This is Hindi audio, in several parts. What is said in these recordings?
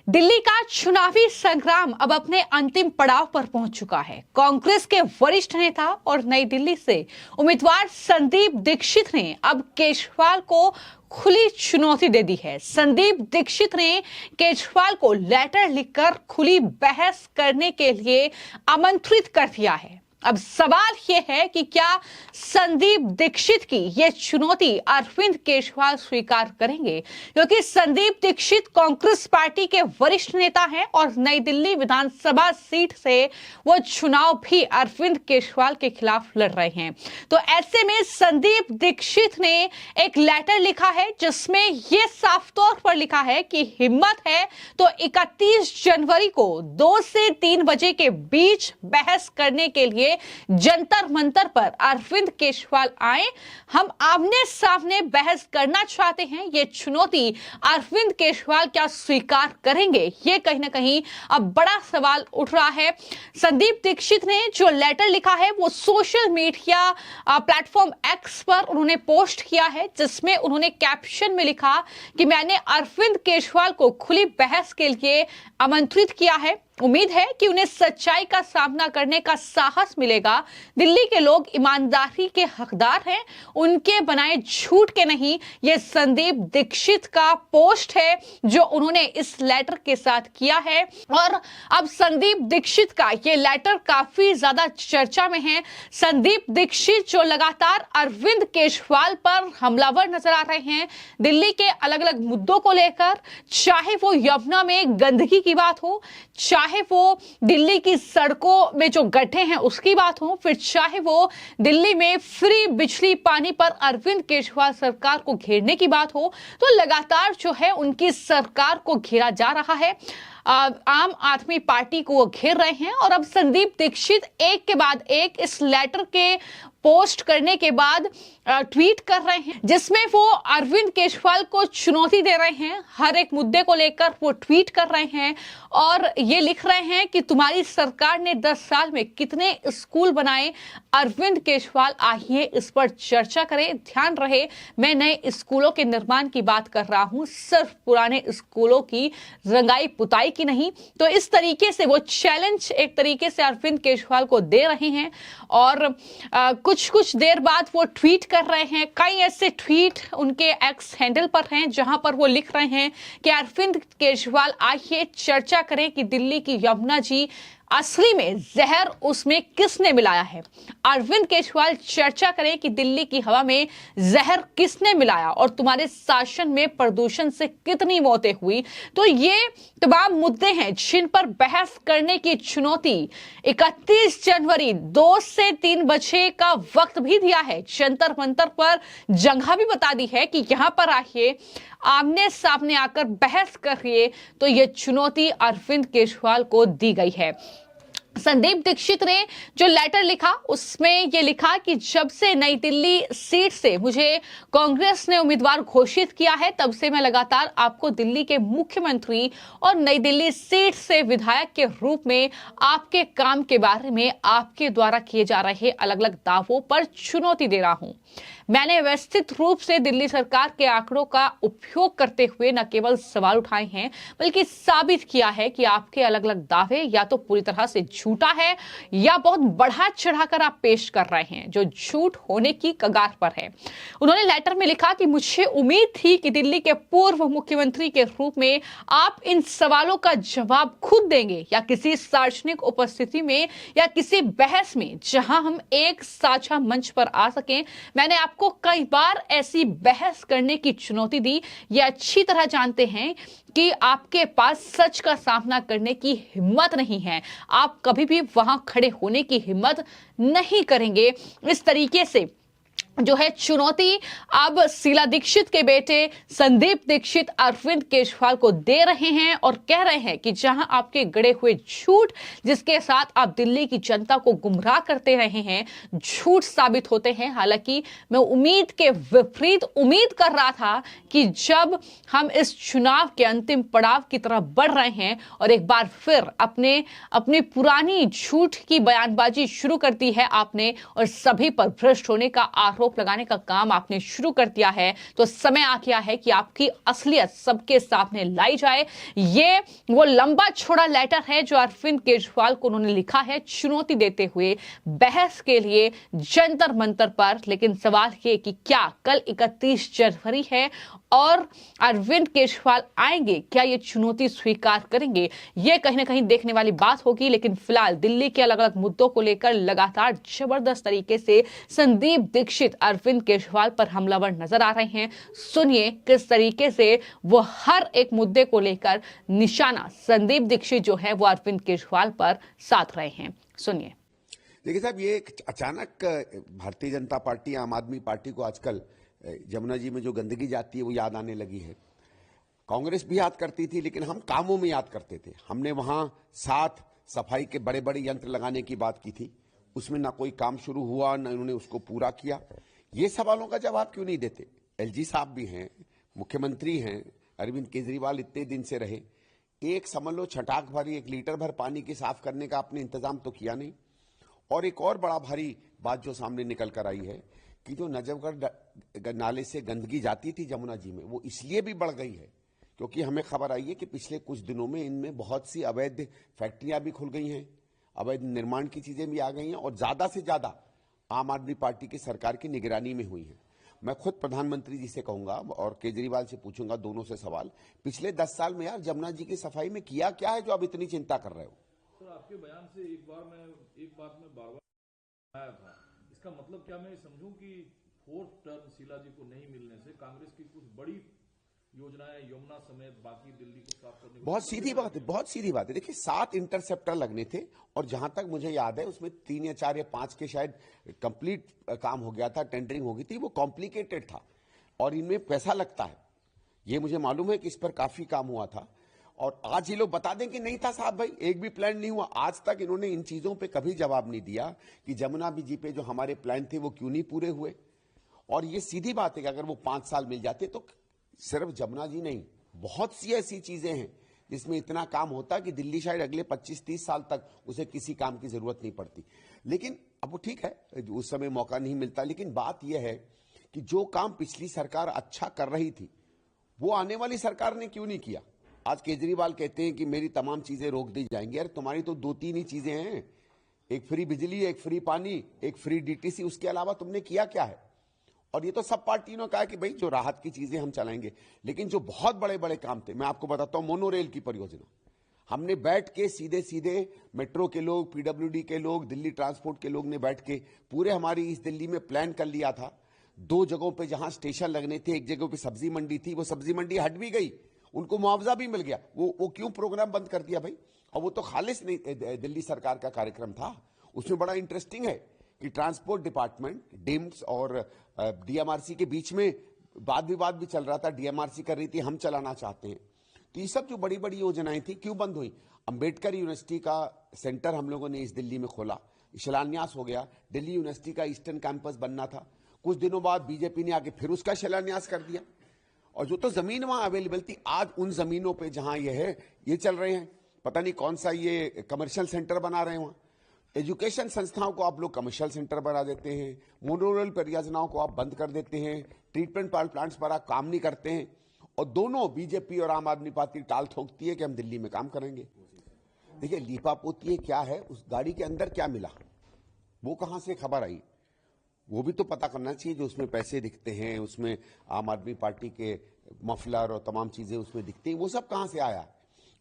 दिल्ली का चुनावी संग्राम अब अपने अंतिम पड़ाव पर पहुंच चुका है। कांग्रेस के वरिष्ठ नेता और नई दिल्ली से उम्मीदवार संदीप दीक्षित ने अब केजरीवाल को खुली चुनौती दे दी है। संदीप दीक्षित ने केजरीवाल को लेटर लिखकर खुली बहस करने के लिए आमंत्रित कर दिया है। अब सवाल यह है कि क्या संदीप दीक्षित की यह चुनौती अरविंद केजरीवाल स्वीकार करेंगे, क्योंकि संदीप दीक्षित कांग्रेस पार्टी के वरिष्ठ नेता हैं और नई दिल्ली विधानसभा सीट से वो चुनाव भी अरविंद केजरीवाल के खिलाफ लड़ रहे हैं। तो ऐसे में संदीप दीक्षित ने एक लेटर लिखा है जिसमें यह साफ तौर पर लिखा है कि हिम्मत है तो 31 जनवरी को 2 से 3 बजे के बीच बहस करने के लिए जंतर मंतर पर अरविंद केजरीवाल आए। हम आमने सामने बहस करना चाहते हैं। ये चुनौती अरविंद केजरीवाल क्या स्वीकार करेंगे, ये कहीं ना कहीं अब बड़ा सवाल उठ रहा है। संदीप दीक्षित ने जो लेटर लिखा है वो सोशल मीडिया प्लेटफॉर्म एक्स पर उन्होंने पोस्ट किया है, जिसमें उन्होंने कैप्शन में लिखा कि मैंने अरविंद केजरीवाल को खुली बहस के लिए आमंत्रित किया है। उम्मीद है कि उन्हें सच्चाई का सामना करने का साहस मिलेगा। दिल्ली के लोग ईमानदारी के हकदार हैं, उनके बनाए झूठ के नहीं। ये संदीप दीक्षित का पोस्ट है जो उन्होंने इस लेटर के साथ किया है। और अब संदीप दीक्षित का ये लेटर काफी ज्यादा चर्चा में है। संदीप दीक्षित जो लगातार अरविंद केजरीवाल पर हमलावर नजर आ रहे हैं दिल्ली के अलग अलग मुद्दों को लेकर, चाहे वो यमुना में गंदगी की बात हो, चाहे वो दिल्ली की सड़कों में जो गड्ढे हैं उसकी बात हो, फिर चाहे वो दिल्ली में फ्री बिजली पानी पर अरविंद केजरीवाल सरकार को घेरने की बात हो, तो लगातार जो है उनकी सरकार को घेरा जा रहा है। आम आदमी पार्टी को वो घेर रहे हैं। और अब संदीप दीक्षित एक के बाद एक इस लेटर के पोस्ट करने के बाद ट्वीट कर रहे हैं, जिसमें वो अरविंद केजरीवाल को चुनौती दे रहे हैं। हर एक मुद्दे को लेकर वो ट्वीट कर रहे हैं और ये लिख रहे हैं कि तुम्हारी सरकार ने 10 साल में कितने स्कूल बनाए, अरविंद केजरीवाल आइए इस पर चर्चा करें। ध्यान रहे, मैं नए स्कूलों के निर्माण की बात कर रहा हूं, सिर्फ पुराने स्कूलों की रंगाई पुताई की नहीं। तो इस तरीके से वो चैलेंज एक तरीके से अरविंद केजरीवाल को दे रहे हैं। और कुछ देर बाद वो ट्वीट कर रहे हैं। कई ऐसे ट्वीट उनके एक्स हैंडल पर हैं जहां पर वो लिख रहे हैं कि अरविंद केजरीवाल आइए चर्चा करें कि दिल्ली की यमुना जी असली में जहर उसमें किसने मिलाया है। अरविंद केजरीवाल चर्चा करें कि दिल्ली की हवा में जहर किसने मिलाया और तुम्हारे शासन में प्रदूषण से कितनी मौतें हुई। तो ये तमाम मुद्दे हैं जिन पर बहस करने की चुनौती 31 जनवरी 2 से 3 बजे का वक्त भी दिया है। जंतर मंतर पर जगह भी बता दी है कि यहां पर आइए, आमने सामने आकर बहस करिए। तो ये चुनौती अरविंद केजरीवाल को दी गई है। संदीप दीक्षित ने जो लेटर लिखा उसमें यह लिखा कि जब से नई दिल्ली सीट से मुझे कांग्रेस ने उम्मीदवार घोषित किया है, तब से मैं लगातार आपको दिल्ली के मुख्यमंत्री और नई दिल्ली सीट से विधायक के रूप में आपके काम के बारे में आपके द्वारा किए जा रहे अलग अलग दावों पर चुनौती दे रहा हूं। मैंने व्यवस्थित रूप से दिल्ली सरकार के आंकड़ों का उपयोग करते हुए न केवल सवाल उठाए हैं, बल्कि साबित किया है कि आपके अलग अलग दावे या तो पूरी तरह से झूठा है या बहुत बढ़ा चढ़ाकर आप पेश कर रहे हैं, जो झूठ होने की कगार पर है। उन्होंने लेटर में लिखा कि मुझे उम्मीद थी कि दिल्ली के पूर्व मुख्यमंत्री के रूप में आप इन सवालों का जवाब खुद देंगे या किसी सार्वजनिक उपस्थिति में या किसी बहस में जहां हम एक साझा मंच पर आ सकें। मैंने आपको कई बार ऐसी बहस करने की चुनौती दी। ये अच्छी तरह जानते हैं कि आपके पास सच का सामना करने की हिम्मत नहीं है, आप कभी भी वहां खड़े होने की हिम्मत नहीं करेंगे। इस तरीके से जो है चुनौती अब शीला दीक्षित के बेटे संदीप दीक्षित अरविंद केजरीवाल को दे रहे हैं और कह रहे हैं कि जहां आपके गड़े हुए झूठ, जिसके साथ आप दिल्ली की जनता को गुमराह करते रहे हैं, झूठ साबित होते हैं। हालांकि मैं उम्मीद के विपरीत उम्मीद कर रहा था कि जब हम इस चुनाव के अंतिम पड़ाव की तरफ बढ़ रहे हैं और एक बार फिर अपनी पुरानी झूठ की बयानबाजी शुरू कर दी है आपने और सभी पर भ्रष्ट होने का आरोप आरोप लगाने का काम आपने शुरू कर दिया है तो समय आ गया है कि आपकी असलियत सबके सामने लाई जाए। ये वो लंबा चौड़ा लेटर है जो अरविंद केजरीवाल को उन्होंने लिखा है चुनौती देते हुए बहस के लिए जंतर मंतर पर। लेकिन सवाल ये कि क्या कल 31 जनवरी है और अरविंद केजरीवाल आएंगे, क्या ये चुनौती स्वीकार करेंगे, ये कहीं ना कहीं देखने वाली बात होगी। लेकिन फिलहाल दिल्ली के अलग अलग मुद्दों को लेकर लगातार जबरदस्त तरीके से संदीप दीक्षित अरविंद केजरीवाल पर हमलावर नजर आ रहे हैं। सुनिए किस तरीके से वो हर एक मुद्दे को लेकर निशाना संदीप दीक्षित जो है वो अरविंद केजरीवाल पर साध रहे हैं। सुनिए। देखिए साहब, ये अचानक भारतीय जनता पार्टी, आम आदमी पार्टी को आजकल जमुना जी में जो गंदगी जाती है वो याद आने लगी है। कांग्रेस भी याद करती थी, लेकिन हम कामों में याद करते थे। हमने वहां साथ सफाई के बड़े बड़े यंत्र लगाने की बात की थी, उसमें ना कोई काम शुरू हुआ, ना उन्होंने उसको पूरा किया। ये सवालों का जवाब क्यों नहीं देते? एलजी साहब भी हैं, मुख्यमंत्री हैं, अरविंद केजरीवाल इतने दिन से रहे, एक समझ लो छटाक भरी 1 लीटर भर पानी के साफ करने का आपने इंतजाम तो किया नहीं। और एक और बड़ा भारी बात जो सामने निकल कर आई है कि जो नजफगढ़ नाले से गंदगी जाती थी जमुना जी में, वो इसलिए भी बढ़ गई है क्योंकि हमें खबर आई है कि पिछले कुछ दिनों में इनमें बहुत सी अवैध फैक्ट्रियां भी खुल गई हैं, अवैध निर्माण की चीजें भी आ गई हैं, और ज्यादा से ज्यादा आम आदमी पार्टी की सरकार की निगरानी में हुई है। मैं खुद प्रधानमंत्री जी से कहूंगा और केजरीवाल से पूछूंगा, दोनों से सवाल, पिछले 10 साल में यार जमुना जी की सफाई में किया क्या है जो आप इतनी चिंता कर रहे हो? सर, आपके बयान से एक बात में बार बार आया था, इसका मतलब क्या मैं समझूं कि 4th टर्म शीला जी को नहीं मिलने से कांग्रेस की कुछ बड़ी योजनाएं यमुना समेत बाकी दिल्ली को साफ करने को? बहुत सीधी बात है, बहुत सीधी बात है। देखिए 7 इंटरसेप्टर लगने थे और जहां तक मुझे याद है उसमें 3 या 4 या 5 के शायद कंप्लीट काम हो गया था, टेंडरिंग हो गई थी, वो कॉम्प्लिकेटेड था और इनमें पैसा लगता है। ये मुझे मालूम है कि इस पर काफी काम हुआ था। और आज ये लोग बता दें कि नहीं था साहब भाई, एक भी प्लान नहीं हुआ। आज तक इन्होंने इन चीजों पे कभी जवाब नहीं दिया कि जमुना जी पे जो हमारे प्लान थे वो क्यों नहीं पूरे हुए। और ये सीधी बात है कि अगर वो 5 साल मिल जाते तो सिर्फ जमुना जी नहीं, बहुत सी ऐसी चीजें हैं जिसमें इतना काम होता कि दिल्ली शायद अगले 25-30 साल तक उसे किसी काम की जरूरत नहीं पड़ती। लेकिन अब वो ठीक है, उस समय मौका नहीं मिलता। लेकिन बात यह है कि जो काम पिछली सरकार अच्छा कर रही थी वो आने वाली सरकार ने क्यों नहीं किया। आज केजरीवाल कहते हैं कि मेरी तमाम चीजें रोक दी जाएंगी। यार तुम्हारी तो 2-3 ही चीजें हैं, एक फ्री बिजली, एक फ्री पानी, एक फ्री डीटीसी, उसके अलावा तुमने किया क्या है? और ये तो सब पार्टियों ने कहा कि भाई जो राहत की चीजें हम चलाएंगे, लेकिन जो बहुत बड़े बड़े काम थे, मैं आपको बताता हूं, मोनो रेल की परियोजना हमने बैठ के सीधे सीधे मेट्रो के लोग, पीडब्ल्यूडी के लोग, दिल्ली ट्रांसपोर्ट के लोग ने बैठ के पूरे हमारी इस दिल्ली में प्लान कर लिया था। 2 जगहों पे जहां स्टेशन लगने थे, एक जगह पे सब्जी मंडी थी, वो सब्जी मंडी हट भी गई, उनको मुआवजा भी मिल गया। वो क्यों प्रोग्राम बंद कर दिया भाई? और वो तो खालिश नहीं दिल्ली सरकार का कार्यक्रम था। उसमें बड़ा इंटरेस्टिंग है कि ट्रांसपोर्ट डिपार्टमेंट, डिम्स और डीएमआरसी के बीच में वाद विवाद भी चल रहा था। डीएमआरसी कर रही थी हम चलाना चाहते हैं। तो ये सब जो बड़ी बड़ी योजनाएं थी क्यों बंद हुई? अंबेडकर यूनिवर्सिटी का सेंटर हम लोगों ने इस दिल्ली में खोला, शिलान्यास हो गया। दिल्ली यूनिवर्सिटी का ईस्टर्न कैंपस बनना था, कुछ दिनों बाद बीजेपी ने आके फिर उसका शिलान्यास कर दिया। और जो तो जमीन वहां अवेलेबल थी, आज उन जमीनों पे जहां ये है, ये चल रहे हैं पता नहीं कौन सा ये कमर्शियल सेंटर बना रहे हैं। वहां एजुकेशन संस्थाओं को आप लोग कमर्शियल सेंटर बना देते हैं, मोनोरेल परियोजनाओं को आप बंद कर देते हैं, ट्रीटमेंट प्लांट्स पर आप काम नहीं करते हैं, और दोनों बीजेपी और आम आदमी पार्टी टाल ठोकती है कि हम दिल्ली में काम करेंगे। देखिए लीपापोती क्या है, उस गाड़ी के अंदर क्या मिला, वो कहां से खबर आई, वो भी तो पता करना चाहिए। जो उसमें पैसे दिखते हैं, उसमें आम आदमी पार्टी के मफलर और तमाम चीजें उसमें दिखती हैं, वो सब कहां से आया?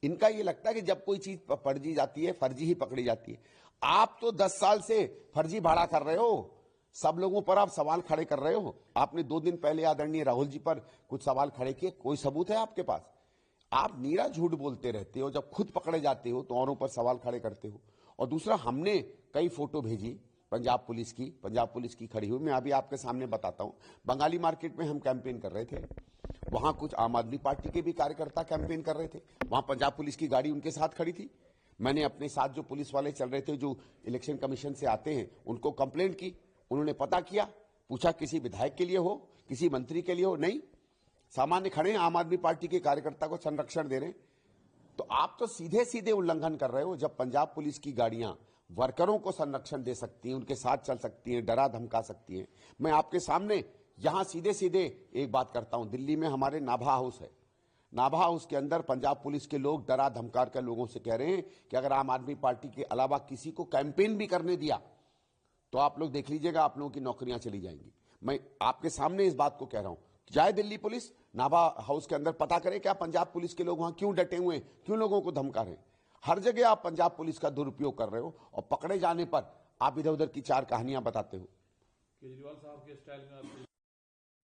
इनका ये लगता है कि जब कोई चीज फर्जी जाती है, फर्जी ही पकड़ी जाती है। आप तो 10 साल से फर्जी भाड़ा कर रहे हो, सब लोगों पर आप सवाल खड़े कर रहे हो। आपने 2 दिन पहले आदरणीय राहुल जी पर कुछ सवाल खड़े किए, कोई सबूत है आपके पास? आप नीरा झूठ बोलते रहते हो, जब खुद पकड़े जाते हो तो औरों पर सवाल खड़े करते हो। और दूसरा, हमने कई फोटो भेजी पंजाब पुलिस की खड़ी हुई, मैं अभी आपके सामने बताता हूं। बंगाली मार्केट में हम कैंपेन कर रहे थे, वहां कुछ आम आदमी पार्टी के भी कार्यकर्ता कैंपेन कर रहे थे, वहां पंजाब पुलिस की गाड़ी उनके साथ खड़ी थी। मैंने अपने साथ जो पुलिस वाले चल रहे थे, जो इलेक्शन कमीशन से आते हैं, उनको कंप्लेंट की, उन्होंने पता किया, पूछा किसी विधायक के लिए हो, किसी मंत्री के लिए हो, नहीं, सामान्य खड़े हैं, आम आदमी पार्टी के कार्यकर्ता को संरक्षण दे रहे हैं। तो आप तो सीधे सीधे उल्लंघन कर रहे हो। जब पंजाब पुलिस की गाड़ियां वर्करों को संरक्षण दे सकती हैं, उनके साथ चल सकती हैं, डरा धमका सकती हैं। मैं आपके सामने यहां सीधे सीधे एक बात करता हूं। दिल्ली में हमारे नाभा हाउस है। नाभा हाउस के अंदर पंजाब पुलिस के लोग डरा धमकार कर लोगों से कह रहे हैं कि अगर आम आदमी पार्टी के अलावा किसी को कैंपेन भी करने दिया तो आप लोग देख लीजिएगा, आप लोगों की नौकरियां चली जाएंगी। मैं आपके सामने इस बात को कह रहा हूं, जाए दिल्ली पुलिस नाभा हाउस के अंदर, पता करें क्या पंजाब पुलिस के लोग वहां क्यों डटे हुए हैं, क्यों लोगों को धमका रहे हैं। हर जगह आप पंजाब पुलिस का दुरुपयोग कर रहे हो और पकड़े जाने पर आप इधर उधर की चार कहानियां बताते हो। केजरीवाल साहब के स्टाइल में आपको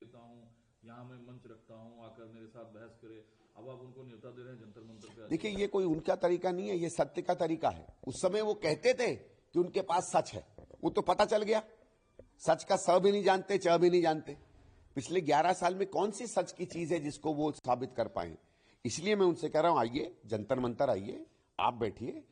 देता हूं, यहाँ मैं मंच रखता हूं, आकर मेरे साथ बहस करे, अब आप उनको न्योता दे रहे हैं जंतर मंतर पे। देखिए, ये कोई उनका तरीका नहीं है, ये सत्य का तरीका है। उस समय वो कहते थे कि उनके पास सच है, वो तो पता चल गया। सच का स भी नहीं जानते, च भी नहीं जानते। पिछले 11 साल में कौन सी सच की चीज है जिसको वो साबित कर पाए। इसलिए मैं उनसे कह रहा हूं, आइए जंतर मंतर, आइए, आप बैठिए,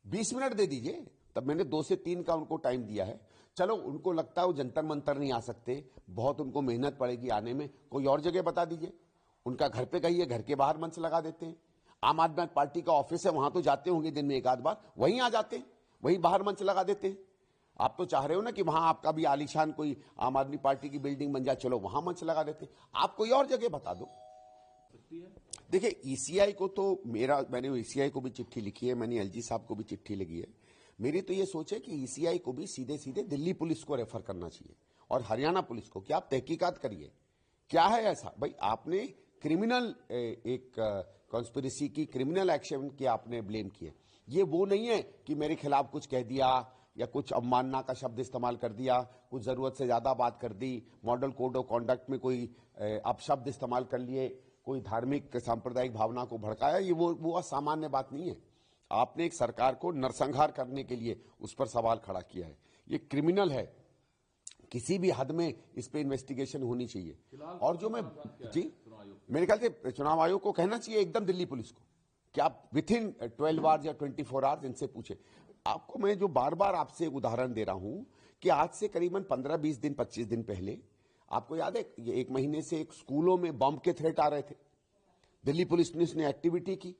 20 मिनट दे दीजिए। तब मैंने 2 से 3 का उनको टाइम दिया है। चलो, उनको लगता है वो जंतर मंतर नहीं आ सकते, बहुत उनको मेहनत पड़ेगी आने में, कोई और जगह बता दीजिए। उनका घर पे कहिए, घर के बाहर मंच लगा देते हैं। आम आदमी पार्टी का ऑफिस है, वहां तो जाते होंगे दिन में एक आध बार, वहीं आ जाते हैं, वहीं बाहर मंच लगा देते हैं। आप तो चाह रहे हो ना कि वहां आपका भी आलीशान कोई आम आदमी पार्टी की बिल्डिंग बन जाए, चलो वहां मंच लगा देते हैं। आप कोई और जगह बता दो। देखिए, ईसीआई को तो मैंने ईसीआई को भी चिट्ठी लिखी है, मैंने एलजी साहब को भी चिट्ठी लिखी है। मेरी तो ये सोच है कि ईसीआई को भी सीधे सीधे दिल्ली पुलिस को रेफर करना चाहिए और हरियाणा पुलिस को, कि आप तहकीकात करिए क्या है ऐसा। भाई, आपने क्रिमिनल एक कॉन्स्पिरेसी की, क्रिमिनल एक्शन की आपने ब्लेम किए। ये वो नहीं है कि मेरे खिलाफ कुछ कह दिया या कुछ अवमानना का शब्द इस्तेमाल कर दिया, कुछ जरूरत से ज्यादा बात कर दी, मॉडल कोड ऑफ कॉन्डक्ट में कोई अपशब्द इस्तेमाल कर लिए, कोई धार्मिक सांप्रदायिक भावना को भड़काया। ये वो असामान्य बात नहीं है। आपने एक सरकार को नरसंहार करने के लिए उस पर सवाल खड़ा किया है। ये क्रिमिनल है, किसी भी हद में इस पे इन्वेस्टिगेशन होनी चाहिए। और जो मैं मेरे ख्याल से चुनाव आयोग को कहना चाहिए एकदम दिल्ली पुलिस को कि आप विथ इन 12 आवर्स या 24 आवर्स इनसे पूछे। आपको मैं जो बार बार आपसे उदाहरण दे रहा हूं कि आज से करीबन 15-20 दिन 25 दिन पहले, आपको याद है, ये 1 महीने से एक स्कूलों में बम के थ्रेट आ रहे थे। दिल्ली पुलिस ने इसने एक्टिविटी की,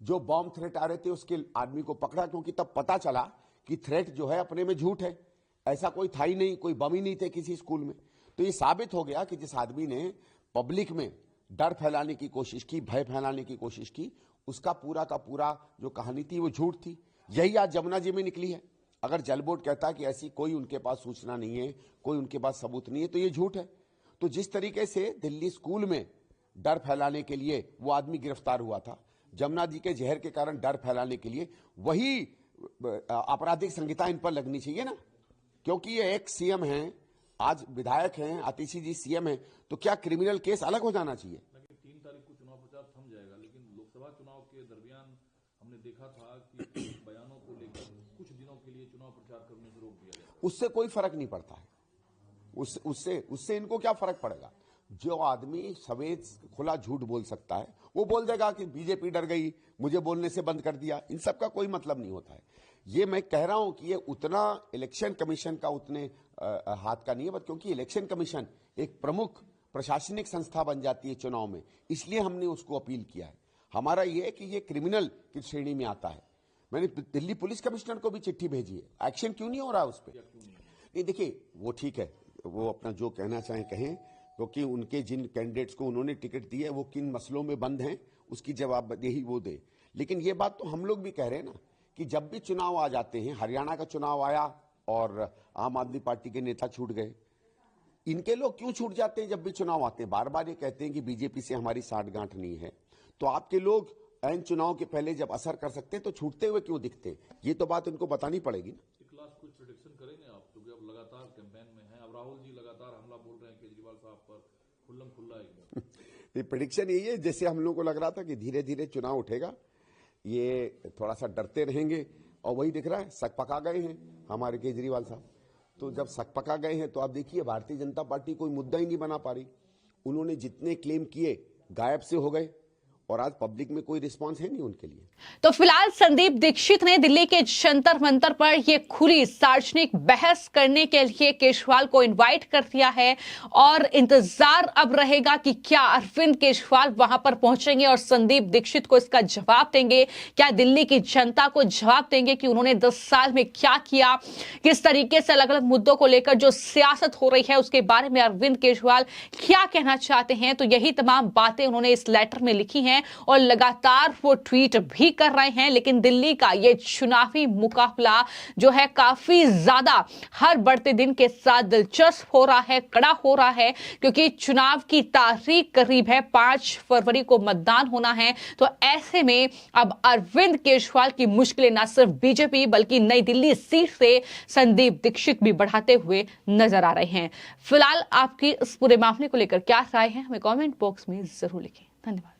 जो बॉम्ब थ्रेट आ रहे थे उसके आदमी को पकड़ा, क्योंकि तब पता चला कि थ्रेट जो है अपने में झूठ है, ऐसा कोई था ही नहीं, कोई बम ही नहीं थे किसी स्कूल में। तो ये साबित हो गया कि जिस आदमी ने पब्लिक में डर फैलाने की कोशिश की, भय फैलाने की कोशिश की, उसका पूरा का पूरा जो कहानी थी वो झूठ थी। यही आज जमुना जी में निकली है। अगर जल बोर्ड कहता कि ऐसी कोई उनके पास सूचना नहीं है, कोई उनके पास सबूत नहीं है, तो ये झूठ है। तो जिस तरीके से दिल्ली स्कूल में डर फैलाने के लिए वो आदमी गिरफ्तार हुआ था, जमुना जी के जहर के कारण डर फैलाने के लिए, वही आपराधिक संहिता इन पर लगनी चाहिए ना। क्योंकि ये एक सीएम हैं, आज विधायक हैं, आतिशी जी सीएम हैं, तो क्या क्रिमिनल केस अलग हो जाना चाहिए? 3 तारीख को चुनाव प्रचार थम जाएगा, लेकिन लोकसभा चुनाव के दरमियान हमने देखा था कि बयानों को लेकर कुछ दिनों के लिए चुनाव प्रचार करने से रोक दिया गया। उससे कोई फर्क नहीं पड़ता है। उससे इनको क्या फर्क पड़ेगा? जो आदमी सवेद खुला झूठ बोल सकता है वो बोल देगा कि बीजेपी डर गई, मुझे बोलने से बंद कर दिया। इन सब का कोई मतलब नहीं होता है। ये मैं कह रहा हूं कि ये उतना इलेक्शन कमीशन का उतने हाथ का नहीं है, क्योंकि इलेक्शन कमीशन एक प्रमुख प्रशासनिक संस्था बन जाती है चुनाव में, इसलिए हमने उसको अपील किया है। हमारा ये है कि ये क्रिमिनल की श्रेणी में आता है। मैंने दिल्ली पुलिस कमिश्नर को भी चिट्ठी भेजी है, एक्शन क्यों नहीं हो रहा है उस पर? नहीं, देखिए, वो ठीक है, वो अपना जो कहना चाहें कहें, क्योंकि उनके जिन कैंडिडेट्स को उन्होंने टिकट दी है वो किन मसलों में बंद हैं, उसकी जवाबदेही वो दे। लेकिन ये बात तो हम लोग भी कह रहे हैं ना कि जब भी चुनाव आ जाते हैं, हरियाणा का चुनाव आया और आम आदमी पार्टी के नेता छूट गए, इनके लोग क्यों छूट जाते हैं? जब भी चुनाव आते हैं बार बार ये कहते हैं कि बीजेपी से हमारी साठगांठ नहीं है, तो आपके लोग ऐन चुनाव के पहले जब असर कर सकते हैं तो छूटते हुए क्यों दिखते हैं? ये तो बात इनको बतानी पड़ेगी ना। कुछ प्रेडिक्शन करेंगे आप, क्योंकि अब लगातार कैंपेन में हैं, अब राहुल जी लगातार हमला बोल रहे हैं केजरीवाल साहब पर, खुल्लम खुल्ला एकदम। प्रेडिक्शन यही है, जैसे हम लोगों को लग रहा था कि धीरे धीरे चुनाव उठेगा, ये थोड़ा सा डरते रहेंगे, और वही दिख रहा है, सक पका गए हैं हमारे केजरीवाल साहब। तो जब सक पका गए हैं तो आप देखिए, भारतीय जनता पार्टी कोई मुद्दा ही नहीं बना पा रही। उन्होंने जितने क्लेम किए गायब से हो गए, और आज पब्लिक में कोई रिस्पांस है नहीं उनके लिए। तो फिलहाल संदीप दीक्षित ने दिल्ली के जंतर मंतर पर यह खुली सार्वजनिक बहस करने के लिए केजरीवाल को इनवाइट कर दिया है और इंतजार अब रहेगा कि क्या अरविंद केजरीवाल वहां पर पहुंचेंगे और संदीप दीक्षित को इसका जवाब देंगे। क्या दिल्ली की जनता को जवाब देंगे कि उन्होंने 10 साल में क्या किया, किस तरीके से अलग अलग मुद्दों को लेकर जो सियासत हो रही है उसके बारे में अरविंद केजरीवाल क्या कहना चाहते हैं। तो यही तमाम बातें उन्होंने इस लेटर में लिखी हैं और लगातार वो ट्वीट भी कर रहे हैं। लेकिन दिल्ली का ये चुनावी मुकाबला जो है काफी ज्यादा हर बढ़ते दिन के साथ दिलचस्प हो रहा है, कड़ा हो रहा है, क्योंकि चुनाव की तारीख करीब है, 5 फरवरी को मतदान होना है। तो ऐसे में अब अरविंद केजरीवाल की मुश्किलें न सिर्फ बीजेपी बल्कि नई दिल्ली सीट से संदीप दीक्षित भी बढ़ाते हुए नजर आ रहे हैं। फिलहाल आपकी इस पूरे मामले को लेकर क्या राय है, हमें कमेंट बॉक्स में जरूर लिखें। धन्यवाद।